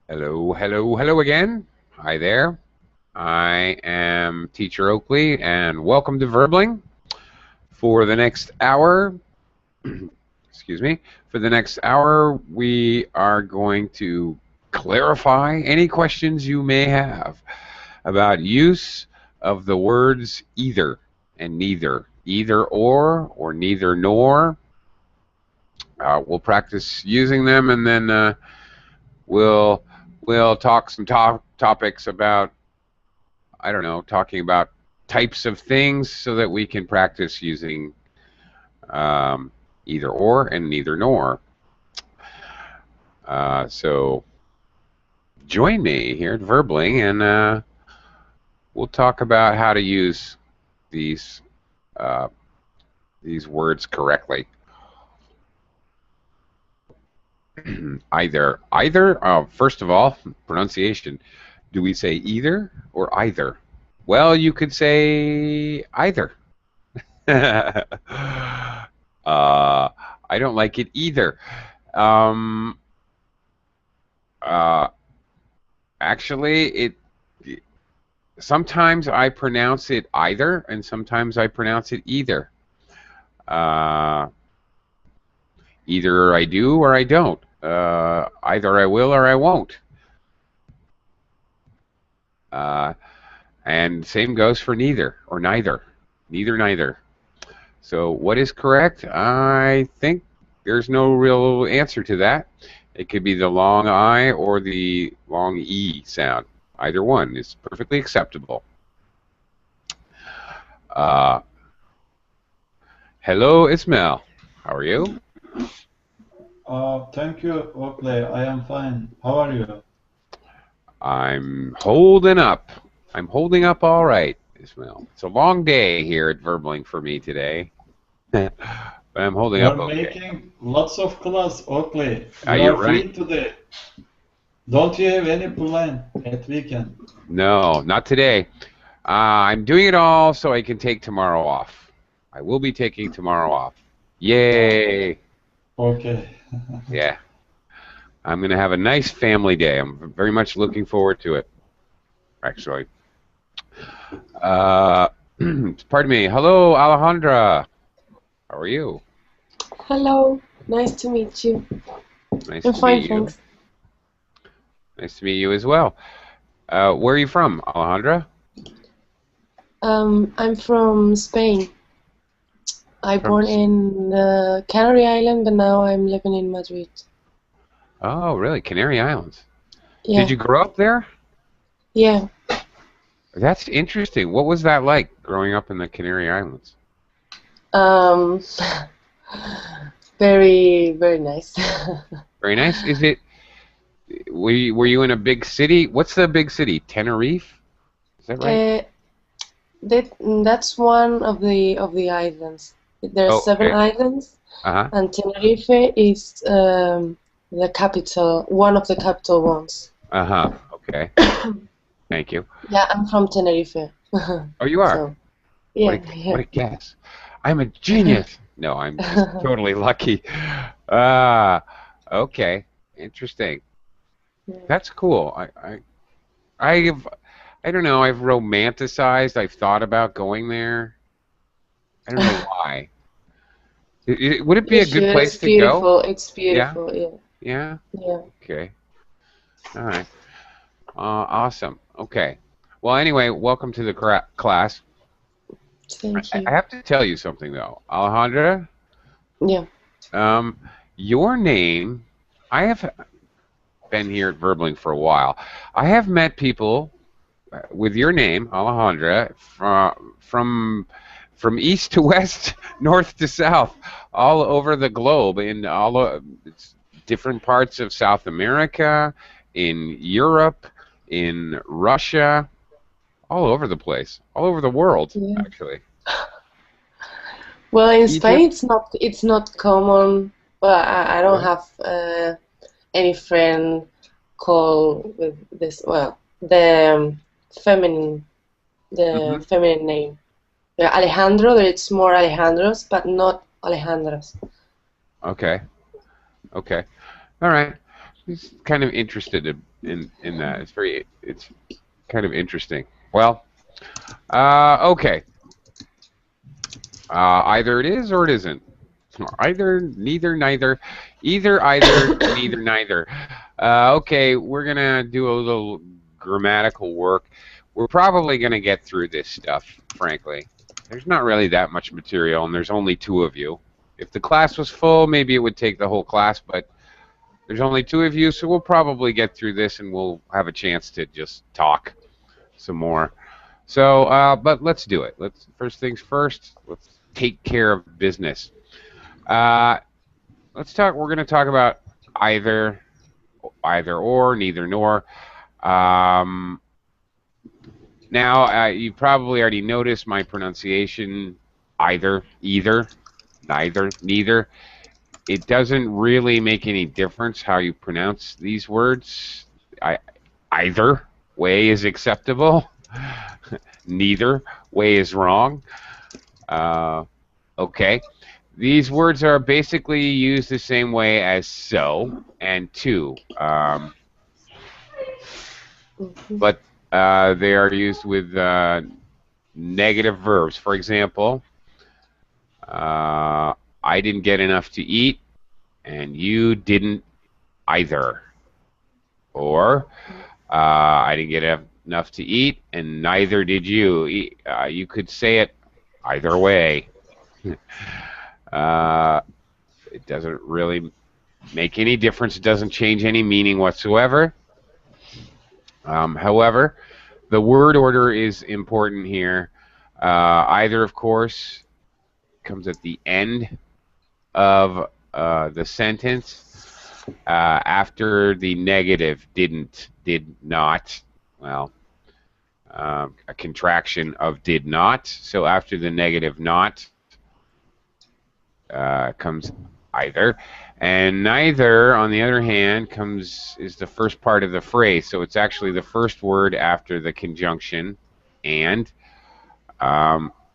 Hello, hello, hello again. Hi there. I am Teacher Oakley, and welcome to Verbling. For the next hour, excuse me, for the next hour, we are going to clarify any questions you may have about use of the words either and neither, either or neither nor. We'll practice using them, and then we'll talk some topics about, I don't know, talking about types of things so that we can practice using either or and neither nor. So join me here at Verbling, and we'll talk about how to use these uh, these words correctly. Either. First of all, pronunciation. Do we say either or either? Well, you could say either. I don't like it either. Um, uh, Actually, sometimes I pronounce it either, and sometimes I pronounce it either. Uh, Either I do or I don't. Either I will or I won't. Uh, and same goes for neither or neither. Neither, neither. So what is correct? I think there's no real answer to that. It could be the long I or the long E sound. Either one is perfectly acceptable. Uh, Hello, Ismail. How are you? Thank you, Oakley. I am fine. How are you? I'm holding up. I'm holding up all right, Ismail. It's a long day here at Verbling for me today, but I'm holding up You're okay. making lots of class, Oakley. You You're are right. free today. Don't you have any plan at weekend? No, not today. I'm doing it all so I can take tomorrow off. I will be taking tomorrow off. Okay. Yay! Okay. Yeah, I'm going to have a nice family day. I'm very much looking forward to it, actually. Uh, Pardon me. Hello, Alejandra. How are you? Hello, nice to meet you. Nice I'm to fine, meet you. thanks. Nice to meet you as well. Where are you from, Alejandra? I'm from Spain. I From. born in the Canary Island, but now I'm living in Madrid. Oh, really? Canary Islands. Did Yeah, you grow up there? yeah. That's interesting. What was that like growing up in the Canary Islands? Um, very, very nice. Very nice. Is it? Were you in a big city? What's the big city? Tenerife? Is that right? uh, that that's one of the islands. There are Oh, seven okay. islands, Uh-huh. and Tenerife is the capital, one of the capital ones. Uh-huh. Okay. Thank you. Yeah, I'm from Tenerife. Oh, you are? So, What a yeah, what yeah. a guess. I'm a genius. No, I'm just totally lucky. Ah, okay. Interesting. That's cool. I've I don't know, I've romanticized, I've thought about going there. I don't know why. Would it be You a good should. place It's to go? beautiful. It's Yeah? beautiful. Yeah. Yeah? Yeah. Okay. All right. Awesome. Okay. Well, anyway, welcome to the class. Thank I you. have to tell you something though. Alejandra, Yeah. um, your name, I have been here at Verbling for a while. I have met people with your name, Alejandra, from east to west, north to south, all over the globe, in different parts of South America, in Europe, in Russia, all over the place, all over the world, Yeah. actually. Well, in Spain, Egypt. it's not common. Well, I don't Really? have any friend called with this. Well, feminine Hmm. the feminine name. Yeah, Alejandro. It's more Alejandros, but not Alejandras. Okay. Okay. All right. just kind of interested in that. It's kind of interesting. Well, okay. Either it is or it isn't. Either, neither, neither. Either, either, neither, neither. Okay, we're going to do a little grammatical work. We're probably going to get through this stuff, frankly. There's not really that much material, and there's only 2 of you. If the class was full, maybe it would take the whole class, but there's only 2 of you, so we'll probably get through this, and we'll have a chance to just talk some more. So, but let's do it. First things first, let's take care of business. Let's talk. We're going to talk about either or, neither nor. Now, you probably already noticed my pronunciation. Either, neither, neither. It doesn't really make any difference how you pronounce these words. Either way is acceptable. Neither way is wrong. Okay. These words are basically used the same way as so and to, but they are used with negative verbs. For example, I didn't get enough to eat, and you didn't either. Or I didn't get enough to eat, and neither did you. You could say it either way. It doesn't really make any difference. It doesn't change any meaning whatsoever. However, the word order is important here. Either, of course, comes at the end of the sentence after the negative didn't, did not. Well, a contraction of did not. So after the negative not comes either, and neither, on the other hand, is the first part of the phrase. So it's actually the first word after the conjunction, and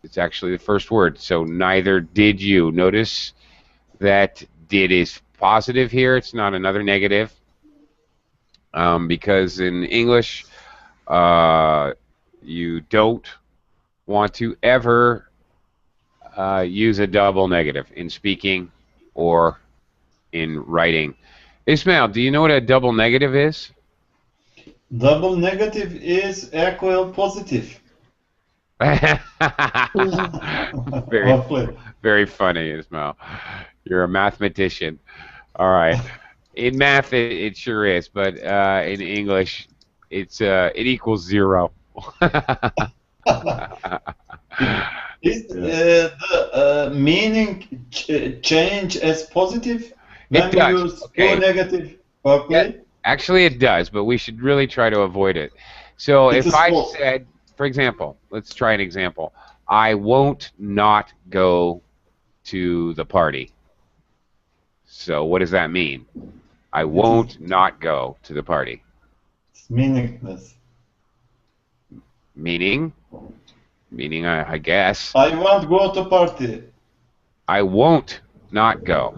it's actually the first word. So neither did you. Notice that did is positive here. It's not another negative, because in English you don't want to ever use a double negative in speaking or in writing. Ismail, do you know what a double negative is? Double negative is equal positive. Very funny, Ismail. You're a mathematician. All right. In math, it sure is, but in English, it equals 0. Is the meaning change as positive when It does. we use Okay. negative? Okay. Yeah, actually, it does, but we should really try to avoid it. So It if is I false. said, for example, let's try an example. I won't not go to the party. So what does that mean? I won't not go to the party. It's meaningless. Meaning, I guess. I won't go to party. I won't not go.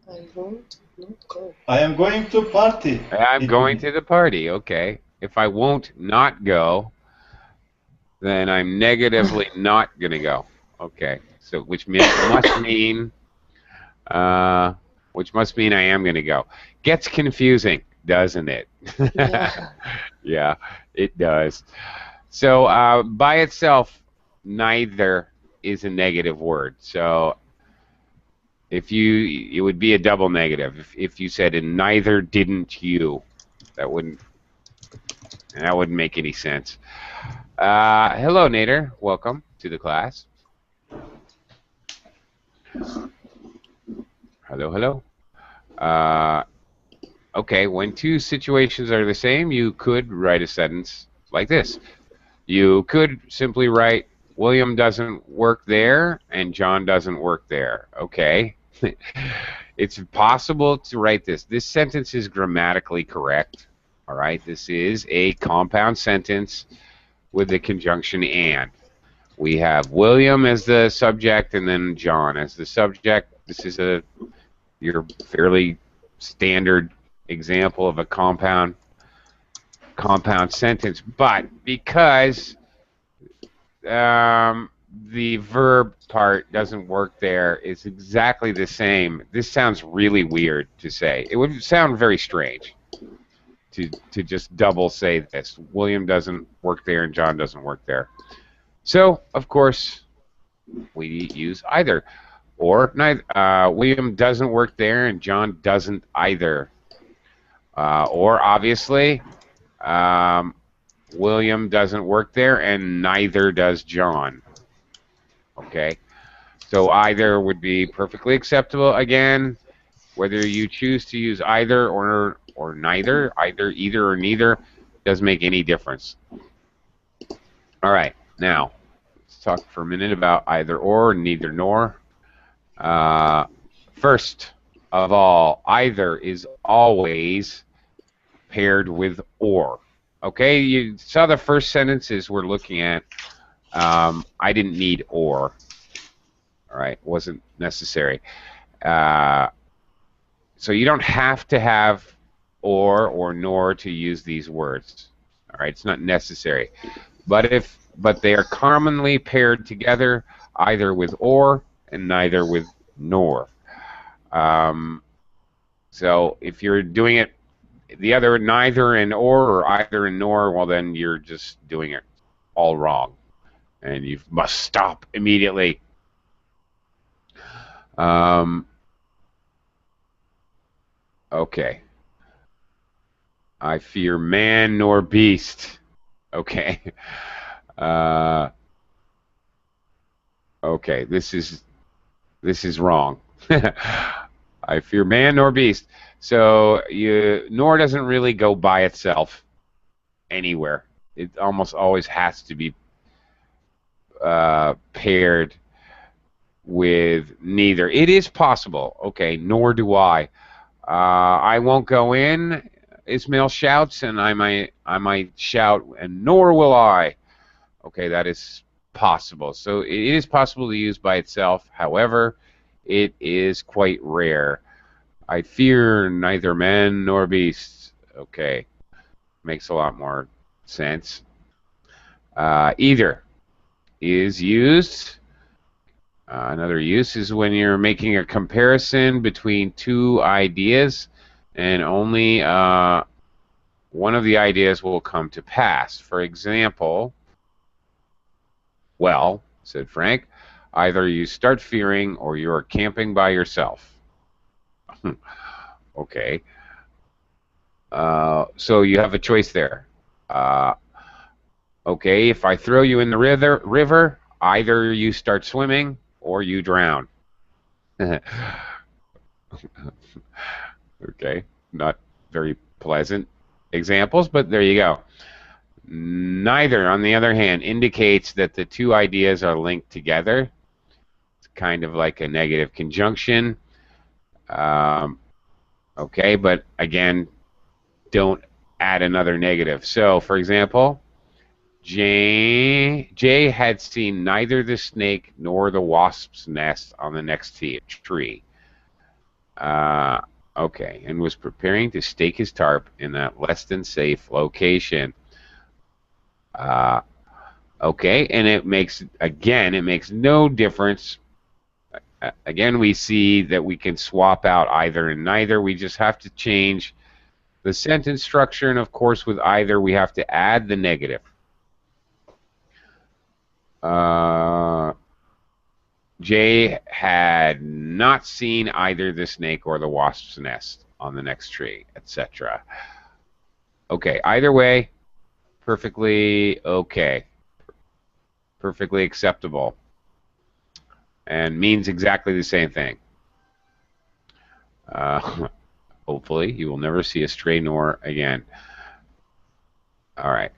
I won't not go. I am going to party. I'm going to the party, okay. If I won't not go, then I'm negatively not going to go. Okay, so which must mean I am going to go. Gets confusing, doesn't it? Yeah. Yeah, it does. So by itself, neither is a negative word. So it would be a double negative if you said, and neither didn't you. That wouldn't make any sense. Hello, Nader. Welcome to the class. Hello. Okay, when 2 situations are the same, you could write a sentence like this. You could simply write, William doesn't work there and John doesn't work there. Okay. It's possible to write this. This sentence is grammatically correct. All right. This is a compound sentence with the conjunction and. We have William as the subject and then John as the subject. your fairly standard example of a compound sentence, but because the verb part doesn't work there, it's exactly the same. This sounds really weird to say. It would sound very strange to just double say this. William doesn't work there and John doesn't work there. So, of course, we use either. Or neither. William doesn't work there and John doesn't either. Or, obviously, William doesn't work there and neither does John. Okay? So either would be perfectly acceptable. Again, whether you choose to use either or neither, either or neither, doesn't make any difference. All right, now let's talk for a minute about either or, neither nor. First of all, either is always paired with or. Okay, you saw the first sentences we're looking at. I didn't need or. All right, wasn't necessary. So you don't have to have or nor to use these words. All right, it's not necessary. But they are commonly paired together either with or and neither with nor. So if you're doing it the other neither and or either and nor, well then you're just doing it all wrong, and you must stop immediately. Okay. I fear man nor beast. Okay. Okay, this is wrong. I fear man nor beast. So nor doesn't really go by itself anywhere. It almost always has to be paired with neither. It is possible. Okay, nor do I. I won't go in, Ismail shouts, and I might shout, and nor will I. Okay, that is possible. So it is possible to use by itself. However, it is quite rare. I fear neither men nor beasts. Okay, makes a lot more sense. Either is used. Another use is when you're making a comparison between two ideas and only one of the ideas will come to pass. For example, well, said Frank, either you start fearing or you're camping by yourself. Okay. So you have a choice there. Okay, if I throw you in the river, either you start swimming or you drown. Okay, not very pleasant examples, but there you go. Neither, on the other hand, indicates that the two ideas are linked together. It's kind of like a negative conjunction. Okay, but again, don't add another negative. So, for example, Jay had seen neither the snake nor the wasp's nest on the next tree. Okay, and was preparing to stake his tarp in that less than safe location. Okay, and it makes no difference. Again, we see that we can swap out either and neither. We just have to change the sentence structure, and of course with either we have to add the negative. Jay had not seen either the snake or the wasp's nest on the next tree, etc. Okay, either way, perfectly okay. Perfectly acceptable. And means exactly the same thing. Hopefully, you will never see a stray nor again. All right.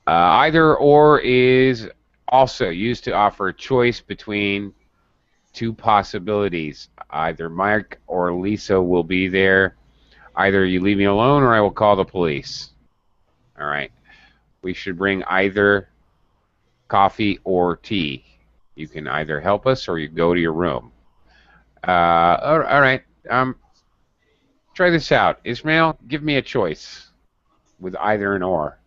Either or is also used to offer a choice between two possibilities. Either Mike or Lisa will be there. Either you leave me alone or I will call the police. All right. We should bring either coffee or tea. You can either help us or you go to your room. All right. Um, try this out. Ismail, give me a choice with either an or.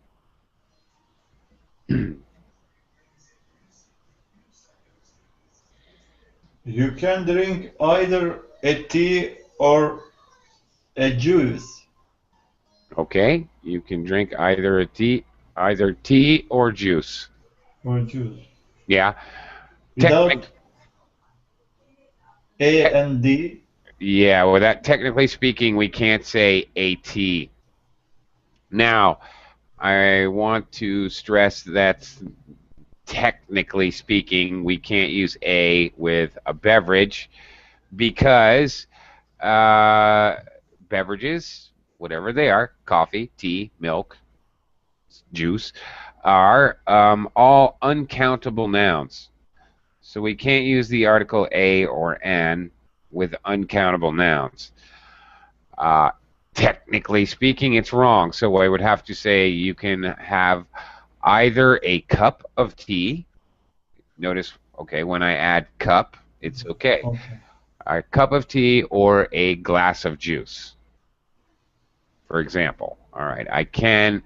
You can drink either a tea or a juice. Okay, you can drink either tea or juice. Or juice. Yeah, technic, Without A and D. yeah. Well, that technically speaking, we can't say a tea. Now, I want to stress that technically speaking, we can't use a with a beverage because beverages, whatever they are, coffee, tea, milk, juice, are all uncountable nouns. So we can't use the article a or an with uncountable nouns. Uh, Technically speaking, it's wrong. So I would have to say you can have either a cup of tea. Notice, okay, when I add cup, it's okay. Okay. A cup of tea or a glass of juice, for example. All right, I can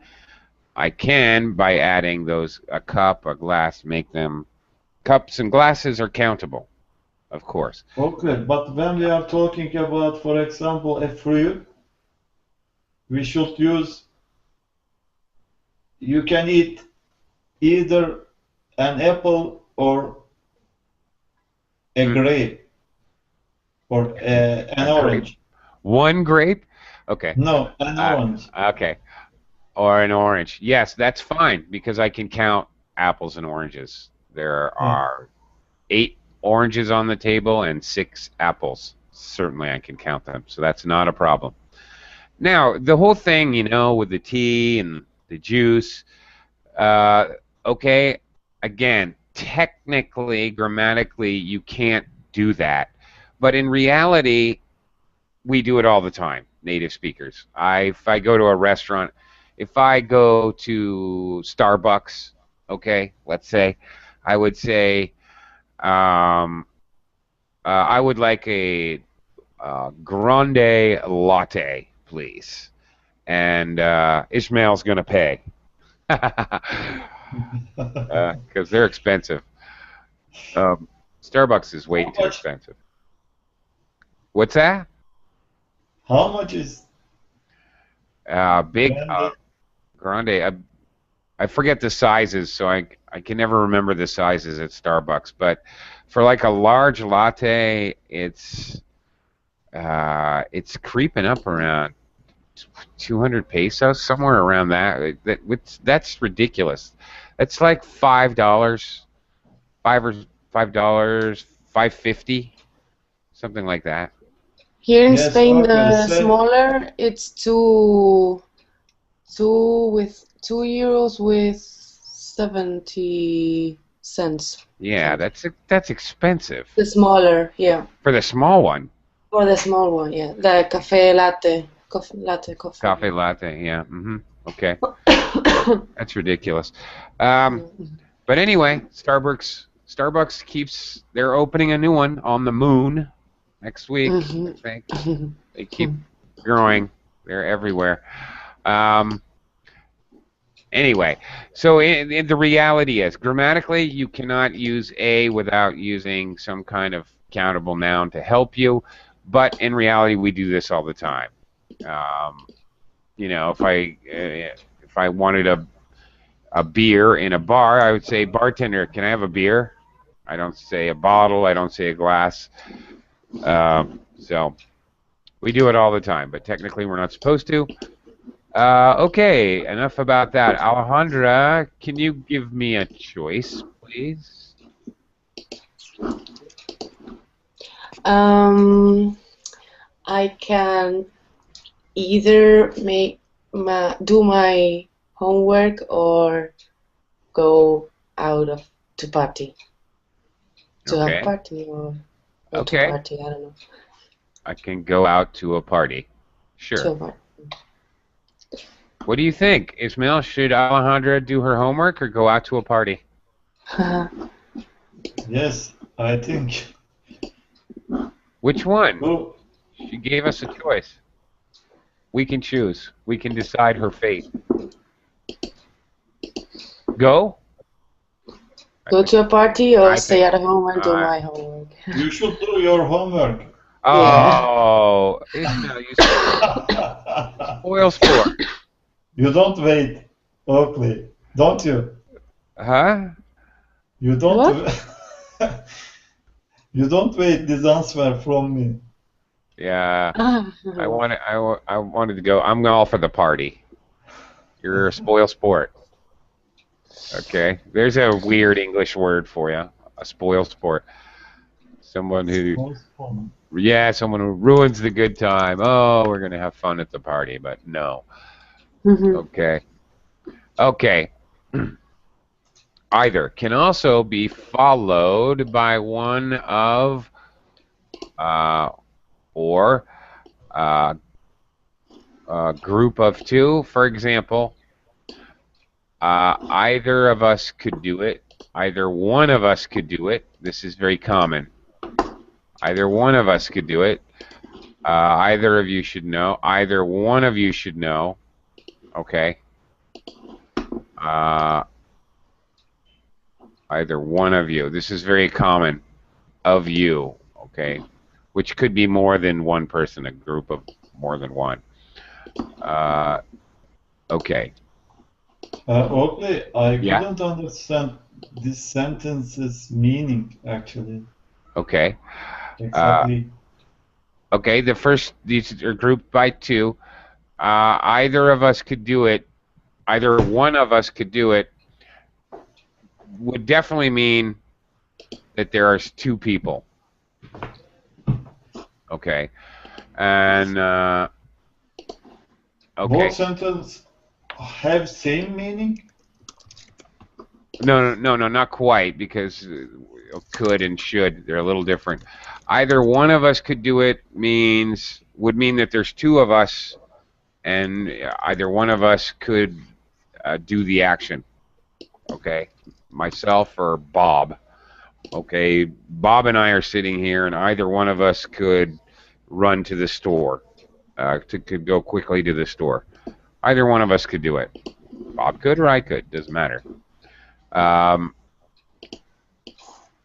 by adding those a cup, a glass, make them cups and glasses are countable, of course. Okay, but when we are talking about, for example, a fruit, we should use, you can eat either an apple or a grape or an A grape. orange. One grape? Okay. No, an orange. Okay. Or an orange. Yes, that's fine because I can count apples and oranges. There are 8 oranges on the table and 6 apples. Certainly I can count them, so that's not a problem. Now, the whole thing, with the tea and the juice, okay, again, technically, grammatically, you can't do that. But in reality, we do it all the time, native speakers. If I go to a restaurant, if I go to Starbucks, okay, let's say, I would say, I would like a grande latte, please. And Ishmael's going to pay because they're expensive. Starbucks is way How too much? expensive. What's that? How much is Big grande? grande. I forget the sizes, so I can never remember the sizes at Starbucks. But for like a large latte, it's creeping up around 200 pesos, somewhere around that. That's ridiculous. That's like $5, $5, $5.50, something like that. Here in Yes, Spain, okay. the Say, smaller it's €2 with 70 cents. Yeah, that's expensive The smaller, yeah. for the small one. Or the small one, yeah. The cafe latte. Coffee. Coffee latte, yeah. Okay, that's ridiculous. But anyway, Starbucks they're opening a new one on the moon next week, I think. They keep growing. They're everywhere. Anyway, so the reality is, grammatically, you cannot use a without using some kind of countable noun to help you. But in reality, we do this all the time. If I wanted a beer in a bar, I would say, bartender, can I have a beer? I don't say a bottle. I don't say a glass. So we do it all the time, but technically we're not supposed to. Okay, enough about that. Alejandra, can you give me a choice, please? I can either do my homework or go out to party. To Okay. have a party or Okay. to party, I don't know. I can go out to a party. To Sure. a party. What do you think, Ismail? Should Alejandra do her homework or go out to a party? yes, I think. Which one? Go, She gave us a choice. We can choose. We can decide her fate. Go? Go to a party or I stay think- at home and do uh, my homework. You should do your homework. Oh, Ishmael, you spoil sport. You don't wait, Oakley, don't you? Huh? You don't. What? You don't wait this answer from me. Yeah. I wanted to go. I'm all for the party. You're a spoil sport. Okay. There's a weird English word for you. A spoil sport. Someone who, Postpone. yeah, someone who ruins the good time. Oh, we're gonna have fun at the party, but no. Okay. Okay. Either can also be followed by one of, or a group of two. For example, either of us could do it. Either one of us could do it. This is very common. Either one of us could do it. Either of you should know. Either one of you should know. Okay. Either one of you. This is very common. Of you. Okay. Which could be more than one person. A group of more than one. Okay. Oakley, I Yeah. couldn't understand this sentence's meaning actually. Okay. Exactly. Okay. The first, these are grouped by two. Either of us could do it. Either one of us could do it. Would definitely mean that there are two people. Okay. And okay. Both sentences have same meaning? No, not quite, because could and should, they're a little different. Either one of us could do it would mean that there's two of us, and either one of us could do the action. Okay, myself or Bob. Okay, Bob and I are sitting here, and either one of us could run to the store, could go quickly to the store. Either one of us could do it. Bob could or I could, doesn't matter.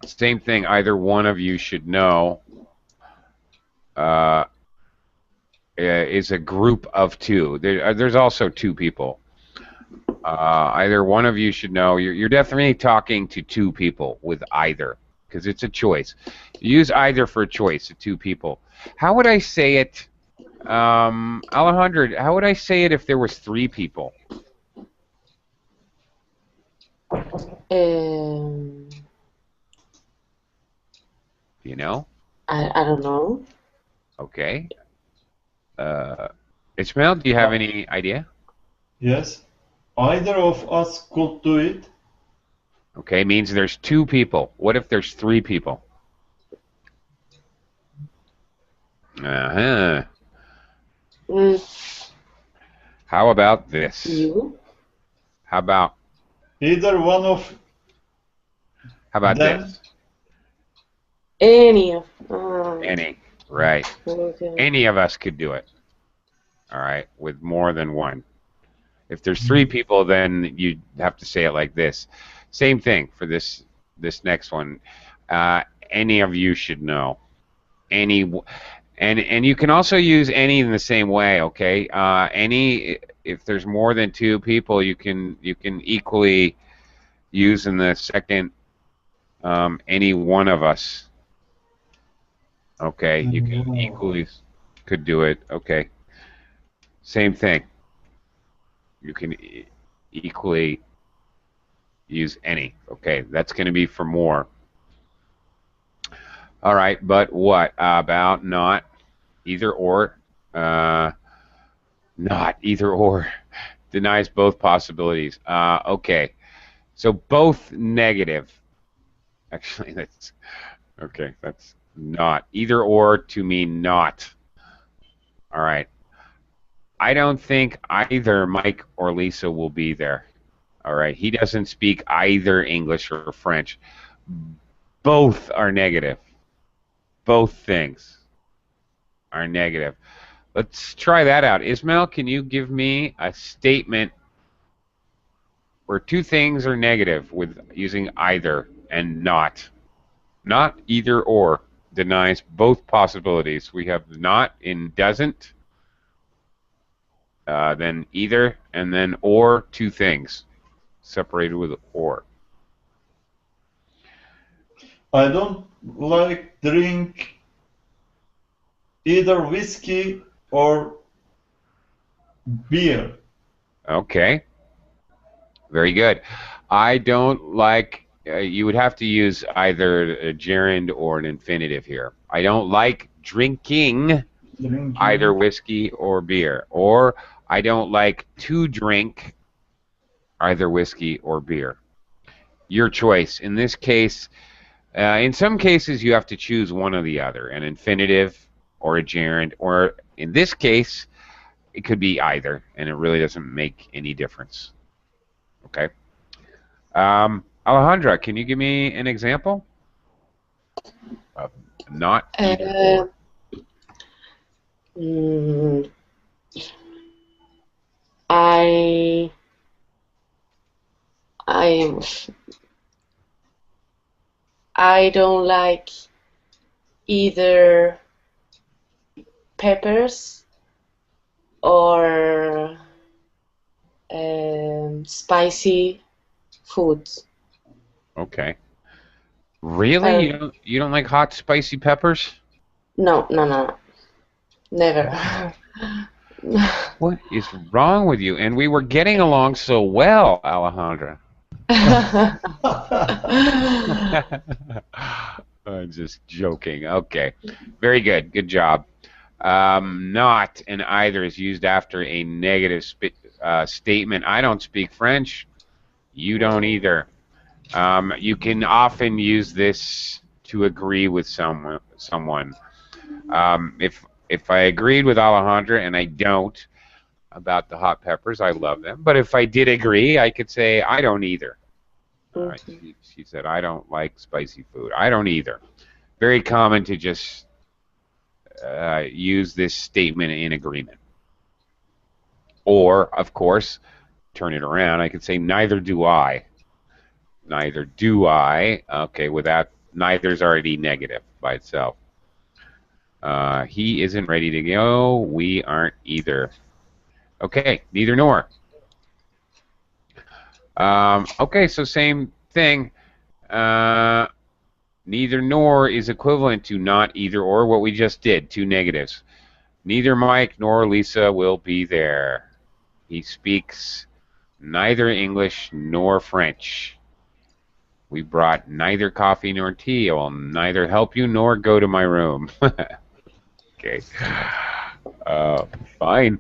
Same thing, either one of you should know is a group of two. There's also two people. Either one of you should know. You're definitely talking to two people with either, because it's a choice. Use either for a choice of two people. How would I say it, Alejandro? How would I say it if there was three people? Um, Do you know? I don't know. Okay. Ishmael, do you have any idea? Yes. Either of us could do it. Okay, means there's two people. What if there's three people? Uh-huh. How about this? You? How about Either one of them. this? Any of. Any. Right. Okay. Any of us could do it. All right, with more than one. If there's three people, then you have to say it like this. Same thing for this next one. Any of you should know. Any, and you can also use any in the same way. Okay. Any, if there's more than two people, you can equally use in the second. Any one of us. Okay, you can equally could do it. Okay. Same thing. You can equally use any. Okay, that's going to be for more. All right, but what about not either or? Not either or denies both possibilities. Okay, so both negative. Actually, that's okay. That's not either or to mean not. All right. I don't think either Mike or Lisa will be there. All right. He doesn't speak either English or French. Both are negative. Both things. are negative. Let's try that out. Ismail, can you give me a statement where two things are negative with using either and not? Not either or denies both possibilities. We have not in doesn't, then either, and then or, two things separated with or. I don't like drink either whiskey or beer. Okay, very good. I don't like, you would have to use either a gerund or an infinitive here. I don't like drinking Drinking. either whiskey or beer. Or I don't like to drink either whiskey or beer. Your choice. In this case, in some cases you have to choose one or the other, an infinitive or a gerund, or in this case, it could be either, and it really doesn't make any difference. Okay. Alejandra, can you give me an example of not either or? I I I don't like either peppers or spicy foods. Okay. Really? Uh, You don't like hot spicy peppers? no, no, no, never. What is wrong with you? And we were getting along so well, Alejandra. I'm just joking. Okay. Very good. Good job. Not and either is used after a negative statement. I don't speak French. You don't either. You can often use this to agree with someone. If I agreed with Alejandra and I don't about the hot peppers, I love them. But if I did agree, I could say I don't either. She said I don't like spicy food. I don't either. Very common to just use this statement in agreement. Or, of course, turn it around. I could say neither do I. Neither do I. Okay, without neither's already negative by itself. He isn't ready to go. We aren't either. Okay, neither nor. Okay, so same thing. Neither nor is equivalent to not either or, what we just did, two negatives. Neither Mike nor Lisa will be there. He speaks neither English nor French. We brought neither coffee nor tea. I will neither help you nor go to my room. Okay. Fine.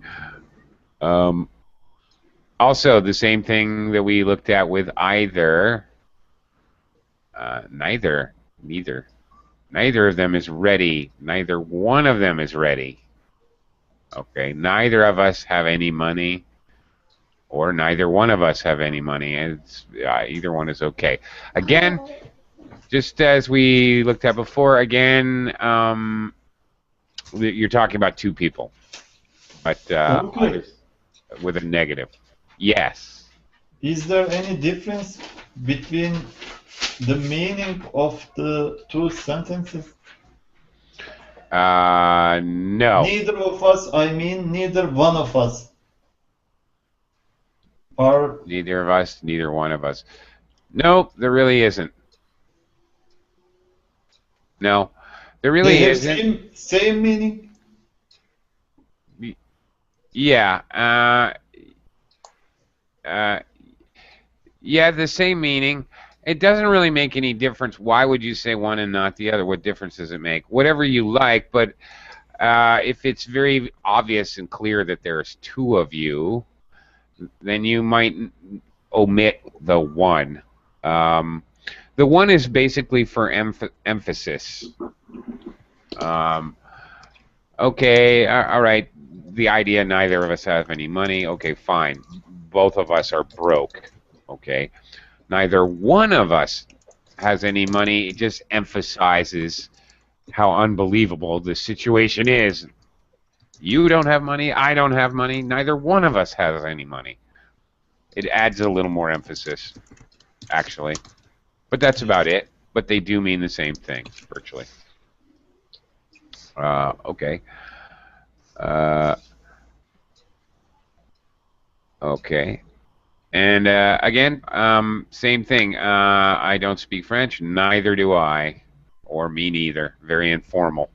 Also, the same thing that we looked at with either. Neither of them is ready. Neither one of them is ready. Okay. Neither of us have any money, or neither one of us have any money. Either one is okay. Again, just as we looked at before, again, you're talking about two people, but with a negative. Yes. Is there any difference between the meaning of the two sentences? No. Neither of us, I mean neither one of us. Or Neither of us, neither one of us. No, there really isn't. No, there really they have isn't. same meaning? Yeah. Yeah, the same meaning. It doesn't really make any difference. Why would you say one and not the other? What difference does it make? Whatever you like, but if it's very obvious and clear that there's two of you, then you might omit the one. The one is basically for emphasis. Okay, all right. The idea neither of us have any money. Okay, fine. Both of us are broke. Okay. Neither one of us has any money. It just emphasizes how unbelievable the situation is. You don't have money. I don't have money. Neither one of us has any money. It adds a little more emphasis, actually. But that's about it. But they do mean the same thing, virtually. Okay. Okay. And again, same thing. I don't speak French. Neither do I. Or me neither. Very informal.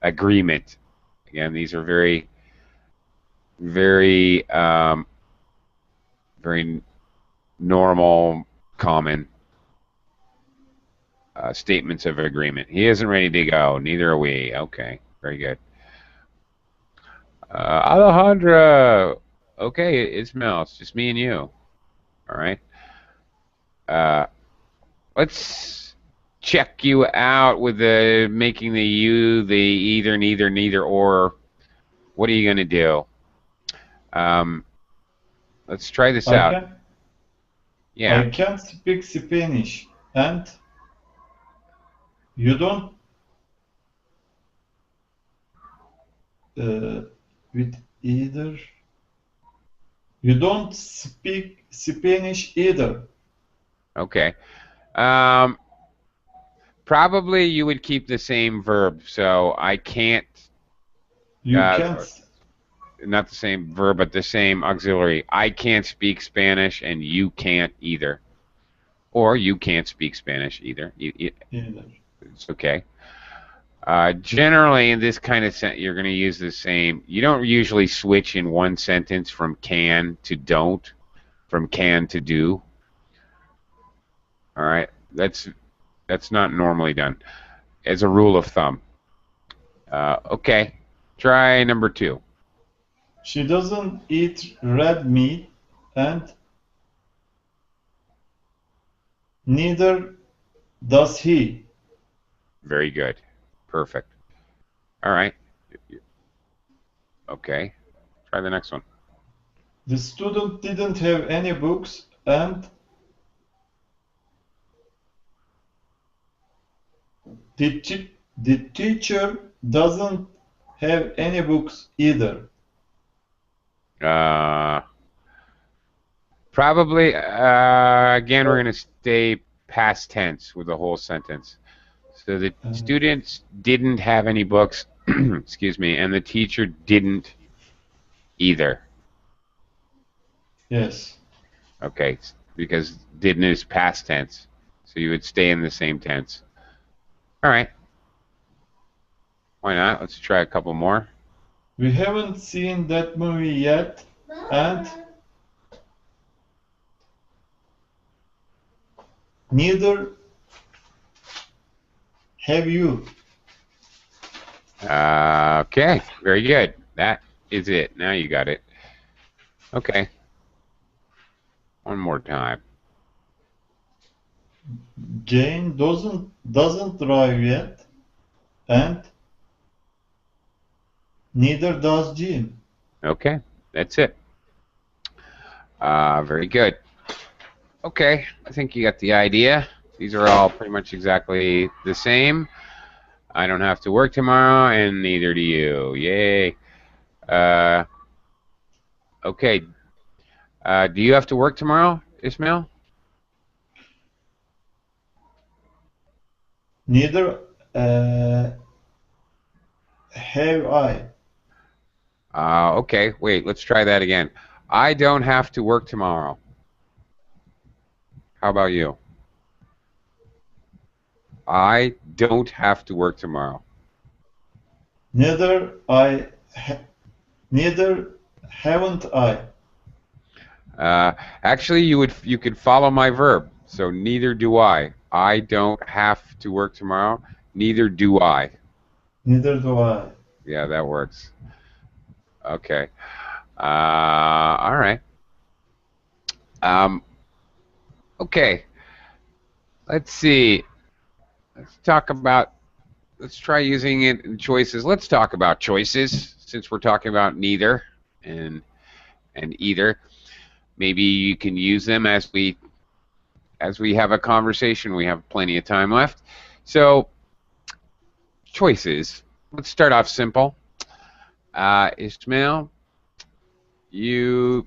Agreement. Again, these are very, very, very normal, common statements of agreement. He isn't ready to go. Neither are we. Okay. Very good. Alejandra. Okay, Ismail. It's just me and you. All right. Let's check you out with the making the you, the either, neither, neither, or. What are you going to do? Let's try this out. Yeah. I can speak Spanish, and you don't with either. You don't speak Spanish either. Okay. Probably you would keep the same verb. So I can't. You can't. Not the same verb, but the same auxiliary. I can't speak Spanish, and you can't either. Or you can't speak Spanish either. Either. It's okay. Generally, in this kind of sentence, you're going to use the same. You don't usually switch in one sentence from can to don't, from can to do. All right, that's not normally done, as a rule of thumb. Okay, try number 2. She doesn't eat red meat, and neither does he. Very good. Perfect. All right. Okay. Try the next one. The student didn't have any books, and the teacher doesn't have any books either. Probably, again, we're going to stay past tense with the whole sentence. So the students didn't have any books, excuse me, and the teacher didn't either. Yes. Okay, because didn't is past tense, so you would stay in the same tense. All right. Why not? Let's try a couple more. We haven't seen that movie yet, and neither have you. Okay, very good. That is it. Now you got it. Okay. One more time. Jane doesn't drive yet, and neither does Jim. Okay, that's it. Very good. Okay, I think you got the idea. These are all pretty much exactly the same. I don't have to work tomorrow, and neither do you. Yay. Okay. Do you have to work tomorrow, Ismail? Neither have I. Okay, wait, let's try that again. I don't have to work tomorrow. How about you? I don't have to work tomorrow. Neither haven't I. Actually, you could follow my verb. So neither do I. I don't have to work tomorrow. Neither do I. Neither do I. Yeah, that works. Okay. All right. Okay. Let's see. Let's try using it in choices. Let's talk about choices since we're talking about neither and either. Maybe you can use them as we have a conversation. We have plenty of time left. So, choices. Let's start off simple. Ismail, you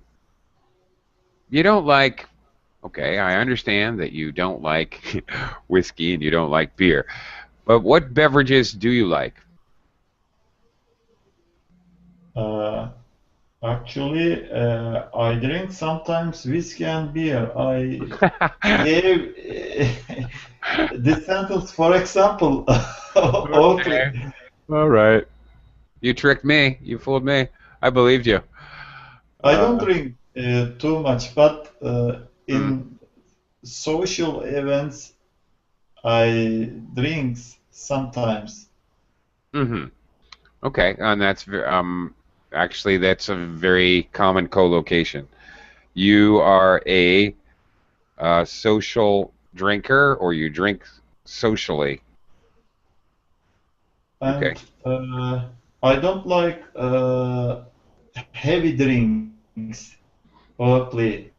you don't like. Okay, I understand that you don't like whiskey and you don't like beer, but what beverages do you like? Uh, Actually, I drink sometimes whiskey and beer. I gave this sentence, for example, Oakley. Okay. All right. You tricked me. You fooled me. I believed you. I don't Uh, drink too much, but mm, in social events, I drink sometimes. hmm Okay, and actually that's a very common co-location. You are a social drinker, or you drink socially. Okay. And I don't like heavy drinks, Oakley.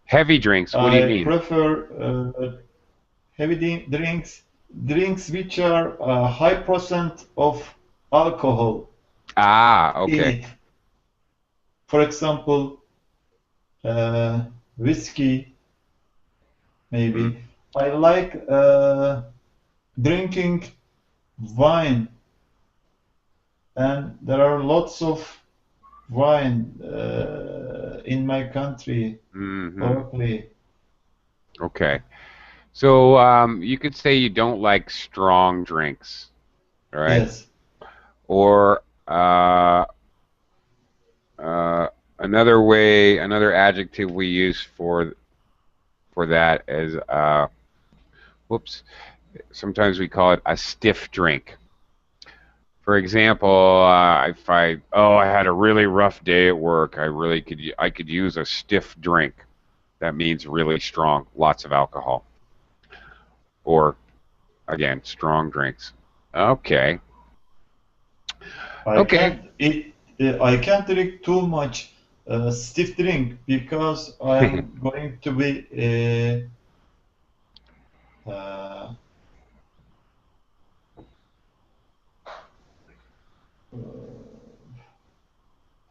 Heavy drinks. What do I you mean? prefer drinks, drinks which are high percent of alcohol Ah, in okay. it. For example, whiskey, Mm, maybe. I like drinking wine, and there are lots of wine in my country, hmm Berkeley. Okay. So you could say you don't like strong drinks, all right? Yes, Or uh, another adjective we use for that is whoops. Sometimes we call it a stiff drink. For example, if I had a really rough day at work, I could use a stiff drink. That means really strong, lots of alcohol, or again, strong drinks. Okay, I okay. can't eat. I can't drink too much stiff drink because I am going to be uh,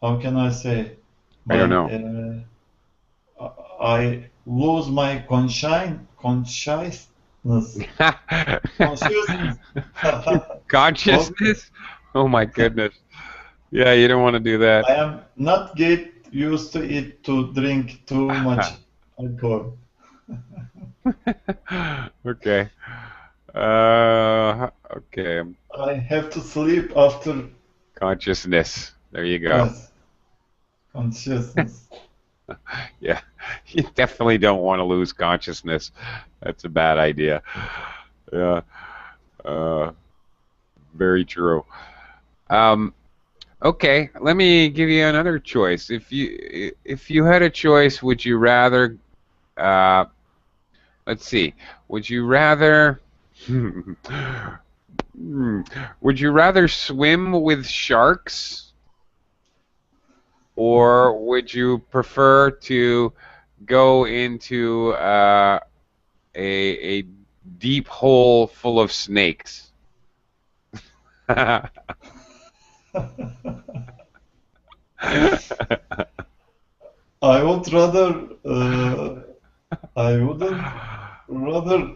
how can I say I don't my know. I lose my consciousness consciousness. Okay, Consciousness? Oh my goodness. Yeah, you don't want to do that. I am not get used to it to drink too much alcohol. Okay. Okay. I have to sleep after Consciousness. There you go. yes consciousness. Yeah. You definitely don't want to lose consciousness. That's a bad idea. Yeah. Uh, very true. Um, okay, let me give you another choice. If you had a choice, would you rather uh, let's see, would you rather Hmm. Would you rather swim with sharks, or would you prefer to go into a deep hole full of snakes? I would rather I wouldn't rather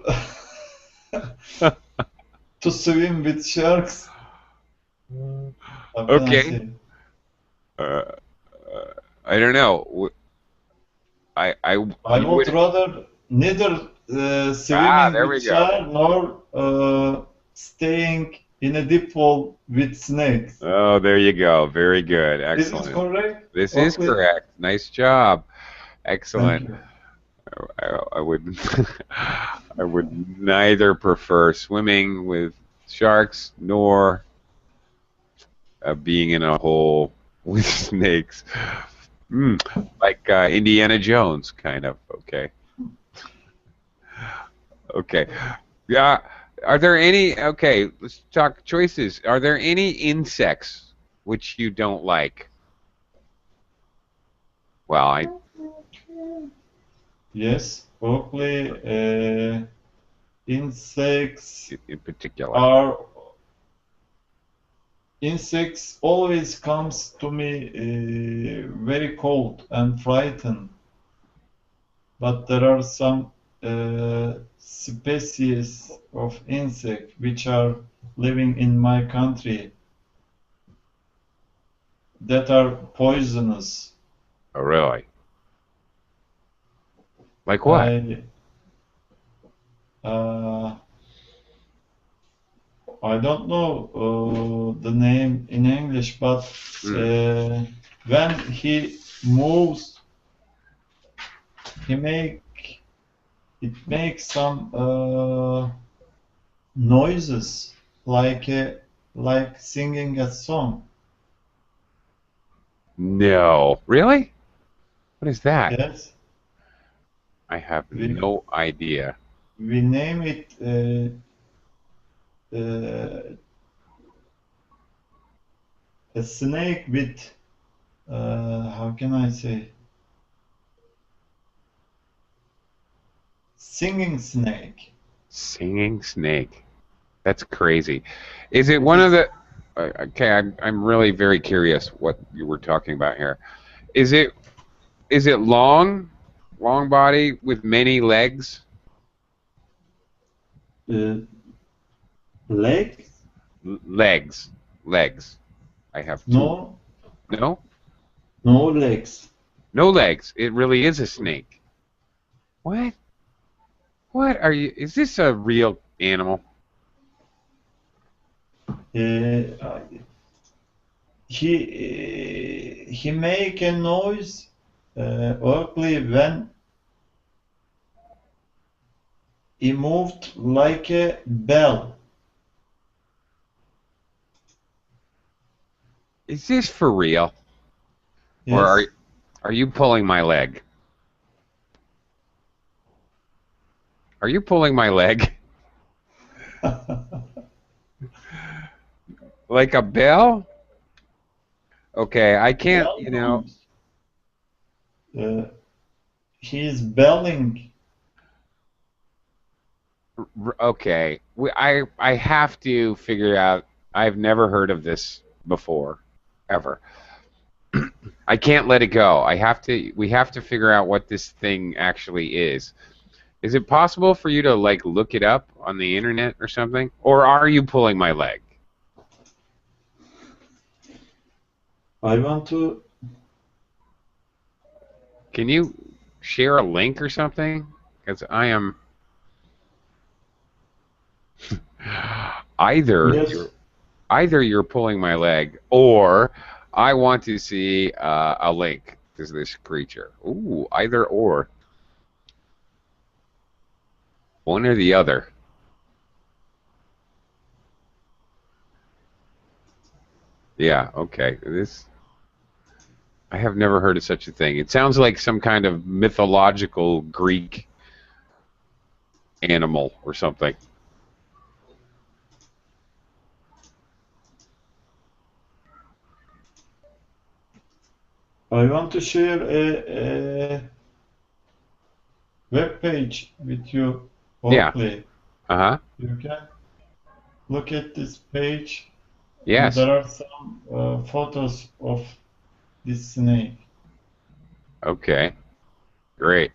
to swim with sharks. How can I Okay. say? Uh, I don't know. I You would would. rather neither Ah, swimming there with we go. shark nor staying in a deep pool with snakes. Oh, there you go. Very good. Is it Excellent. correct? This is Okay. correct. Nice job. Thank Excellent. you. I would I would neither prefer swimming with sharks nor being in a hole with snakes. Mm, like Indiana Jones, kind of. Okay. Okay. Yeah. Are there any? Okay. Let's talk choices. Are there any insects which you don't like? Well, I Yes, Oakley, insects in particular. are insects always comes to me very cold and frightened. But there are some species of insect which are living in my country that are poisonous. Oh, really? Like what? I uh, I don't know the name in English, but Hmm. when he moves, he make it makes some noises like singing a song. No. Really? What is that? Yes, I have we no idea. we name it uh, a snake with how can I say singing snake. Singing snake. That's crazy. Is it It one of is the? Okay, I'm really very curious what you were talking about here. Is it long, long body with many legs? uh, leg? Legs, legs. I have two. No, No, no legs. no legs. It really is a snake. What? What are you? Is this a real animal? Uh, he make a noise only when he moved like a bell. Is this for real? Or Yes. are you pulling my leg? Are you pulling my leg? Like a bell? Okay, I can't, Bell you know. noise. Uh, he is belling. Okay, I have to figure out. I've never heard of this before, ever. I can't let it go. I have to. We have to figure out what this thing actually is. Is it possible for you to like look it up on the internet or something? Or are you pulling my leg? I want to. Can you share a link or something? Because I am either Yes, you're pulling my leg, or I want to see a link to this creature. Ooh, either or, one or the other. Yeah, okay. This I have never heard of such a thing. It sounds like some kind of mythological Greek animal or something. I want to share a web page with you, Yeah. Oakley. Uh-huh. You can look at this page, and Yes. there are some photos of this snake. Okay. Great.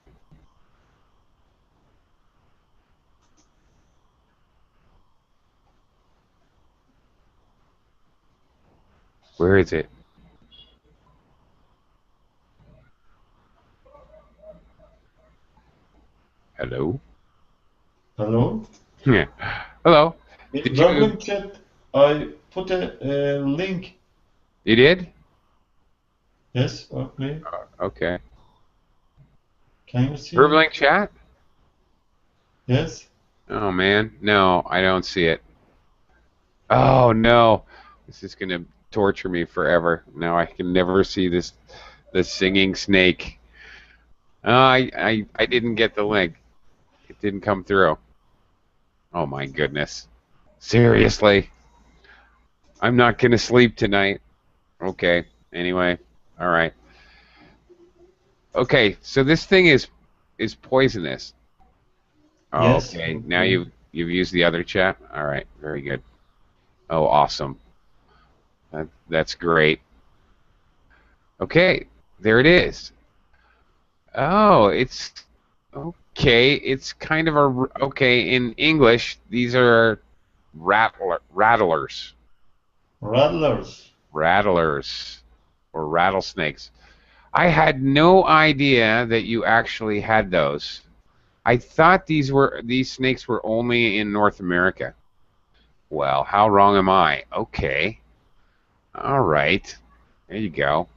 Where is it? Hello? Hello? Yeah. Hello. In Did you Verbal chat, I put a link. you did? Yes, Oakley. Okay. Can you see Verbalink it? chat? Yes. Oh man. No, I don't see it. Oh no. This is gonna torture me forever. Now I can never see this singing snake. I didn't get the link. It didn't come through. Oh my goodness. Seriously. I'm not gonna sleep tonight. Okay. Anyway. All right. Okay. So this thing is poisonous. Oh, Yes, okay. Now Oakley. you've used the other chat. All right. Very good. Oh, awesome. That's great. Okay, there it is. Oh, it's okay. It's kind of okay. In English, these are rattlers, Rattlers. rattlers, or rattlesnakes. I had no idea that you actually had those. I thought these snakes were only in North America. Well, how wrong am I? Okay. All right. There you go.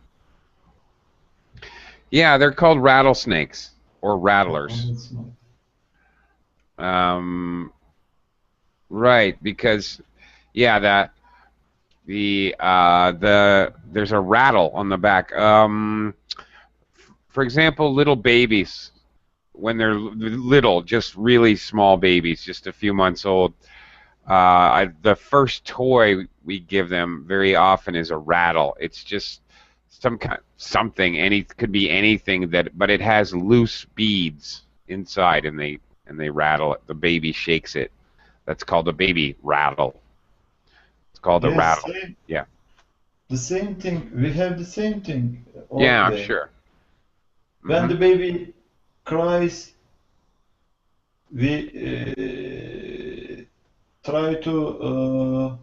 Yeah, they're called rattlesnakes or rattlers. Um, right, because yeah, there's a rattle on the back. For example, little babies when they're little, just really small babies, just a few months old. The first toy we give them very often is a rattle. It's just something, could be anything but it has loose beads inside, and they rattle it. The baby shakes it. That's called a baby rattle. It's called a Yes, rattle. same, Yeah. the same thing. We have the same thing, Yeah, I'm Oakley. sure. When Hmm. the baby cries, we try to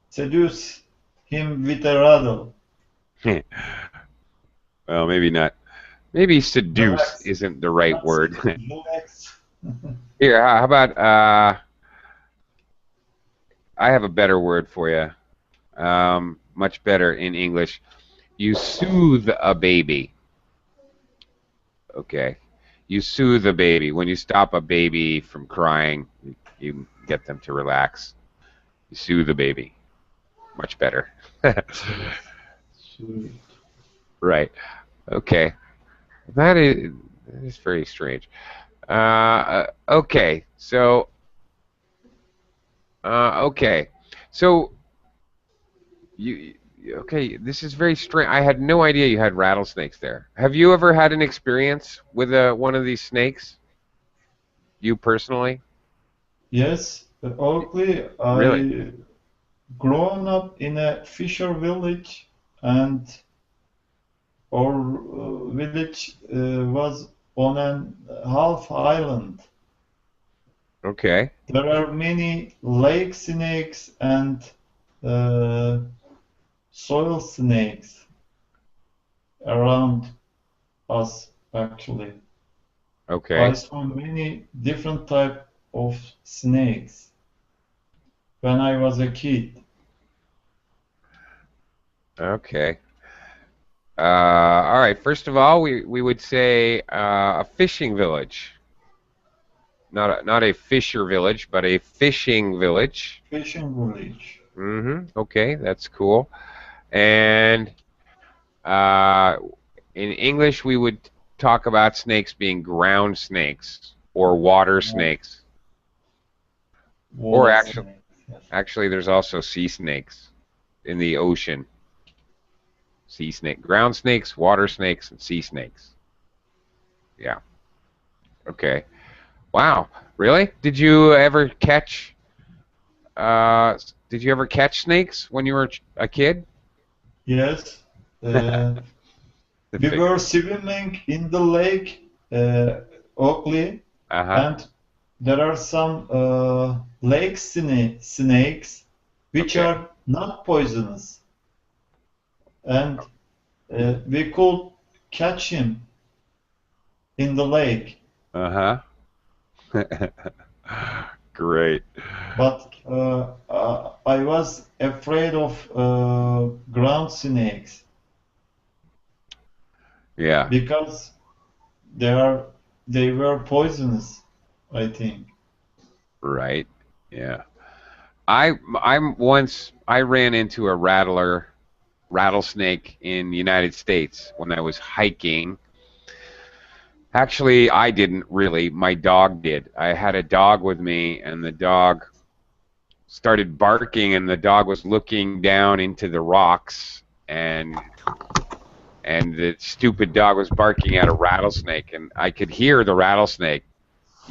seduce him with a rattle. Well, maybe not. Maybe seduce Relax, isn't the right not word. seduce, relax. Here, how about I have a better word for you. Much better in English. You soothe a baby. Okay. You soothe a baby. When you stop a baby from crying, you get them to relax. You soothe a baby. Much better. Yes, sure. Right. Okay. That is very strange. Okay. Okay. So you okay? This is very strange. I had no idea you had rattlesnakes there. Have you ever had an experience with one of these snakes? You personally? Yes, Oakley, Really? I grown up in a fisher village, and our village was on an half island. Okay. There are many lake snakes and uh, soil snakes around us, actually. I Okay. saw many different type of snakes when I was a kid. Okay. All right. First of all, we would say a fishing village, not a fisher village, but a fishing village. Fishing village. Okay, that's cool. And uh, in English, we would talk about snakes being ground snakes or water Wa- snakes, or Water snakes. Yes. actually, there's also sea snakes in the ocean. Sea snake, ground snakes, water snakes, and sea snakes. Yeah. Okay. Wow. Really? Uh, did you ever catch snakes when you were a kid? Yes. Uh, The we fish. were swimming in the lake, Oakley, Uh-huh. and there are some lake snakes which Okay. are not poisonous, and we could catch him in the lake. Uh-huh. Great. But I was afraid of ground snakes Yeah. because they are they were poisonous, I think. Right. Yeah. I ran into a rattlesnake in the United States when I was hiking. Actually, I didn't really. My dog did. I had a dog with me, and the dog started barking, and the dog was looking down into the rocks, and the stupid dog was barking at a rattlesnake, and I could hear the rattlesnake.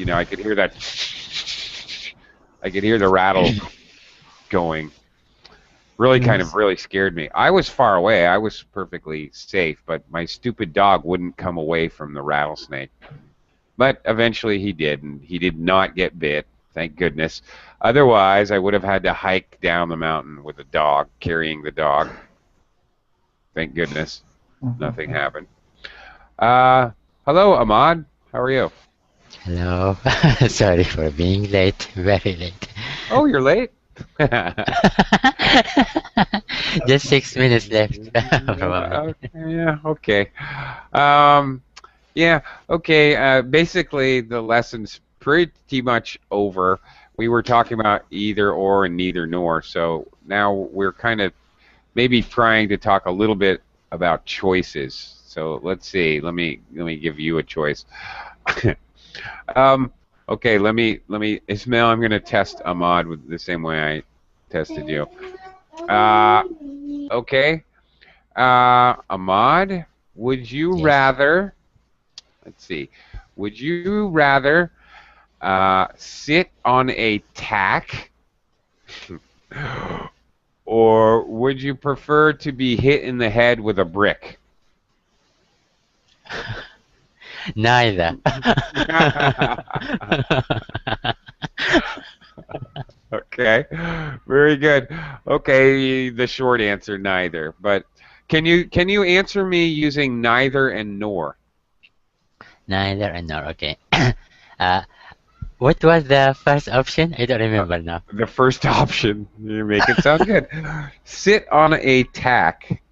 I could hear that. I could hear the rattle going. Yes. really scared me. I was far away. I was perfectly safe, but my stupid dog wouldn't come away from the rattlesnake. But eventually he did, and he did not get bit, thank goodness. Otherwise, I would have had to hike down the mountain with a dog, carrying the dog. Thank goodness, nothing happened. Uh, hello, Ahmad. How are you? Hello. Sorry for being late. Very late. Oh, you're late. Just 6 minutes left, probably. Yeah, okay. Um, yeah, okay. Basically, the lesson's pretty much over. We were talking about either or and neither nor, so now we're kind of maybe trying to talk a little bit about choices. So let's see. Let me give you a choice. um, okay. Let me Ismail. I'm going to test Ahmad with the same way I tested you. Uh, okay. Ahmad, would you Yes. rather? Let's see. Would you rather sit on a tack, or would you prefer to be hit in the head with a brick? Neither. Okay, very good. Okay, the short answer, neither. But can you answer me using neither and nor? Neither and nor. Okay. Uh, what was the first option? I don't remember now. The first option, you make it sound good. Sit on a tack.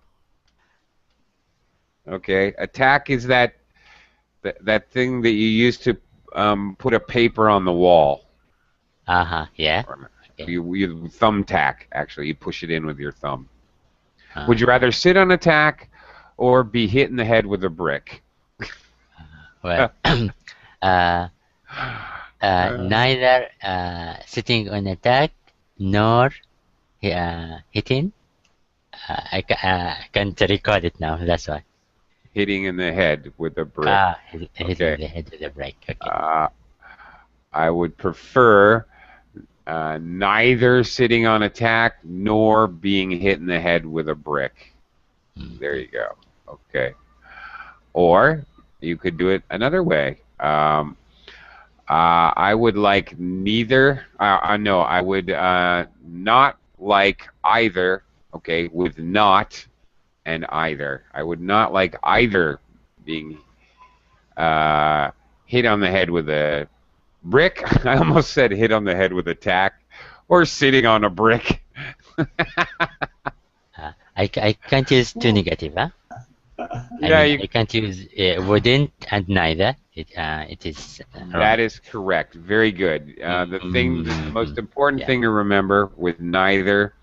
Okay, a tack is that thing that you use to put a paper on the wall. Yeah. Or Okay. you thumbtack, actually. You push it in with your thumb. Would Uh, you rather sit on a tack or be hit in the head with a brick? well, uh, neither sitting on a tack nor hitting. I can't recall it now. That's why. Hitting in the head with a brick. Hitting Okay. the head with a brick. Okay. I would prefer neither sitting on a tack nor being hit in the head with a brick. There you go. Okay. Or you could do it another way. I would like neither. No, I would not like either. Okay, with not and either. I would not like either being hit on the head with a brick. I almost said hit on the head with a tack, or sitting on a brick. I can't use two negative, huh? Yeah, I can't use wouldn't and neither. It is wrong. that is correct. Very good. The most important Yeah. thing to remember with neither,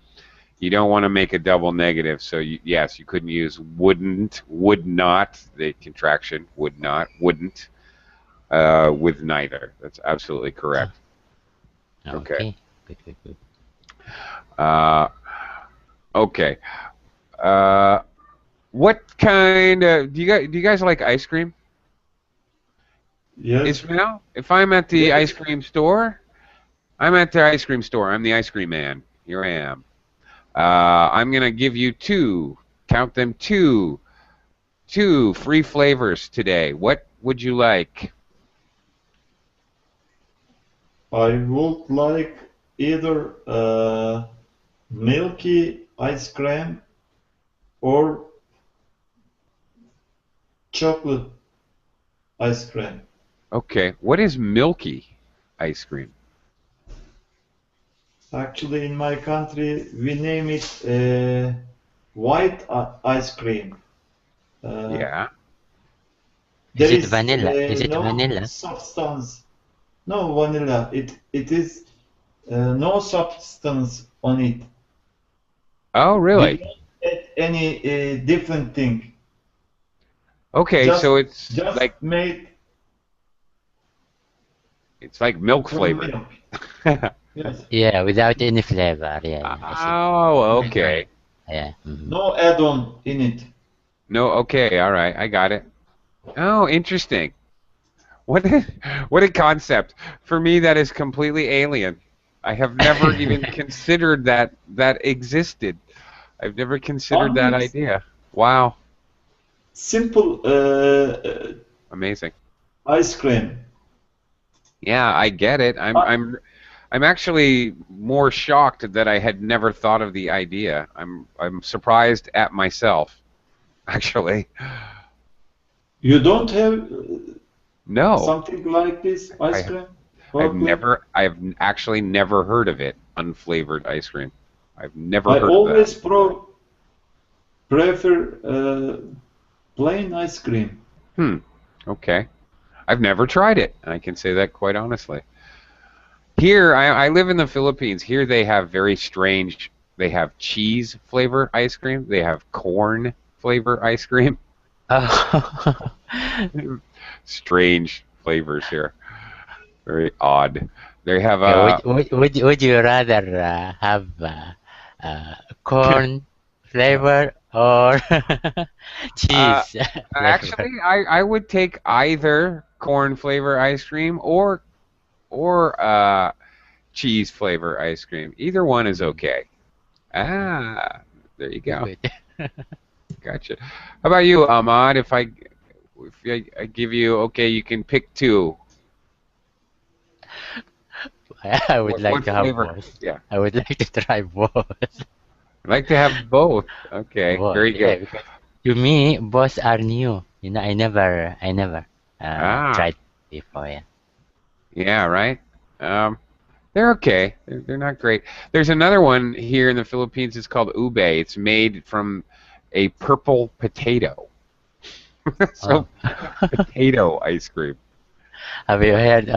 you don't want to make a double negative. So yes, you couldn't use wouldn't, would not, the contraction, would not, wouldn't, with neither. That's absolutely correct. Okay. Good. Uh, okay. What kind of do you guys like ice cream? Yes. Ismail, if I'm at the ice cream store, I'm at the ice cream store. I'm the ice cream man. Here I am. I'm gonna give you count them, two free flavors today. What would you like? I would like either milky ice cream or chocolate ice cream. Okay, what is milky ice cream? Actually, in my country, we name it white ice cream. Yeah. There Is it vanilla? Is it no vanilla? substance. No vanilla. It is no substance on it. Oh, We really? don't add any different thing. Okay, Just so it's just like made milk from flavored. milk. Yes. Yeah, without any flavor. Yeah, I see. Oh, okay. Yeah. No add-on in it. No, okay, all right, I got it. Oh, interesting. What a concept. For me, that is completely alien. I have never even considered that existed. I've never considered that Unmixed, idea. Wow, simple amazing. ice cream. Yeah, I get it. Uh, I'm actually more shocked that I had never thought of the idea. I'm surprised at myself, actually. you don't have No, something like this ice I cream? Oakley? I've actually never heard of it. Unflavored ice cream. I've never I heard of that. always prefer plain ice cream. Hmm. Okay. I've never tried it. I can say that quite honestly. Here, I live in the Philippines. Here they have very strange. They have cheese flavor ice cream. They have corn flavor ice cream. Oh. Strange flavors here. Very odd. They have Okay, a would you rather have corn flavor or uh, cheese flavor? actually I would take either corn flavor ice cream or cheese flavor ice cream. Either one is okay. Ah, there you go. Good. Gotcha. How about you, Ahmad? If I give you okay, you can pick two. I would like What to have flavor? both. Yeah, I would like to try both. I'd like to have both. Okay, Both, very yeah, good. because to me, both are new. You know, I never Ah, tried before. Yeah. yeah, right. Um, they're okay. They're not great. There's another one here in the Philippines. It's called ube. It's made from a purple potato. Oh, So potato ice cream. have you heard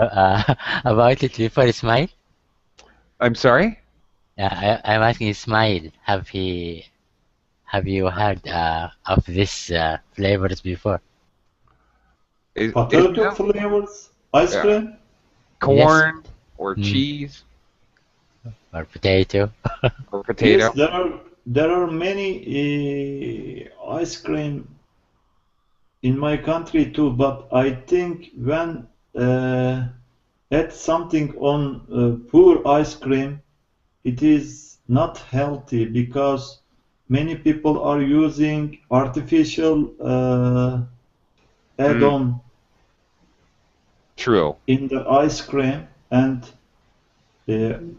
about it before, Ismail? I'm sorry? I'm asking Ismail. Have you heard of this flavors before? Is Potato flavors ice yeah, cream? Yes. corn or Mm, cheese or potato. or Yes, potato? there are many ice cream in my country too, but I think when add something on poor ice cream, it is not healthy because many people are using artificial Mm, add-on true. in the ice cream, and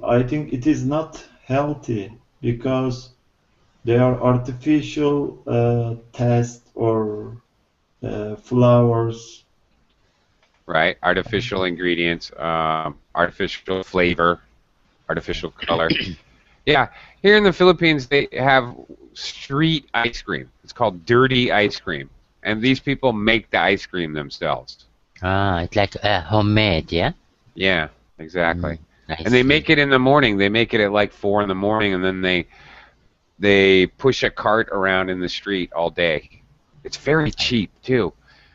I think it is not healthy because they are artificial taste or flowers. Right? Artificial ingredients, artificial flavor, artificial color. Yeah, here in the Philippines, they have street ice cream. It's called dirty ice cream. And these people make the ice cream themselves. It's like homemade, yeah? Yeah, Mm, exactly. I And they see. make it in the morning. They make it at like 4 in the morning, and then they push a cart around in the street all day. It's very I, cheap too.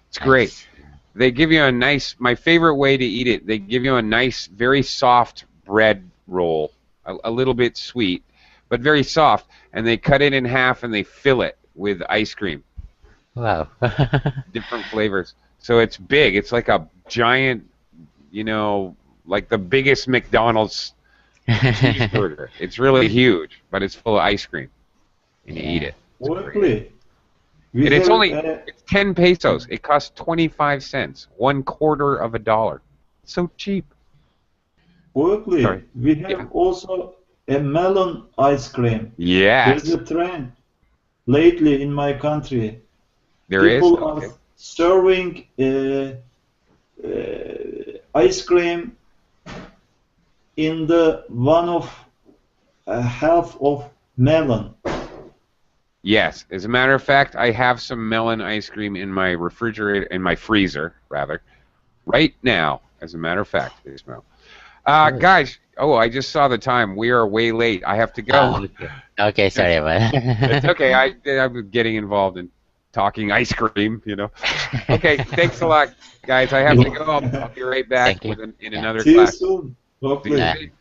It's I great. see. They give you a nice, my favorite way to eat it, they give you a nice, very soft bread roll, a little bit sweet, but very soft, and they cut it in half and they fill it with ice cream, Wow. different flavors. So it's big. It's like a giant, you know, like the biggest McDonald's cheeseburger. It's really huge, but it's full of ice cream, and you eat Yeah. it. It's great. Berkeley, we And it's have only it's 10 pesos. It costs 25 cents, one quarter of a dollar. It's so cheap. Sorry. Berkeley, we Yeah. have also a melon ice cream. There is Yes, a trend lately in my country. there is. People are Okay. serving ice cream in the one of half of melon. Yes. As a matter of fact, I have some melon ice cream in my refrigerator, in my freezer, rather, right now. As a matter of fact, Ismail. Good. Guys. Oh, I just saw the time. We are way late. I have to go. Okay. Okay, sorry about It's that. okay. I'm getting involved in talking ice cream. Okay. Thanks a lot, guys. I have to go. I'll be right back Thank you. in Yeah. another See you class. soon, See you Berkeley. Uh, soon.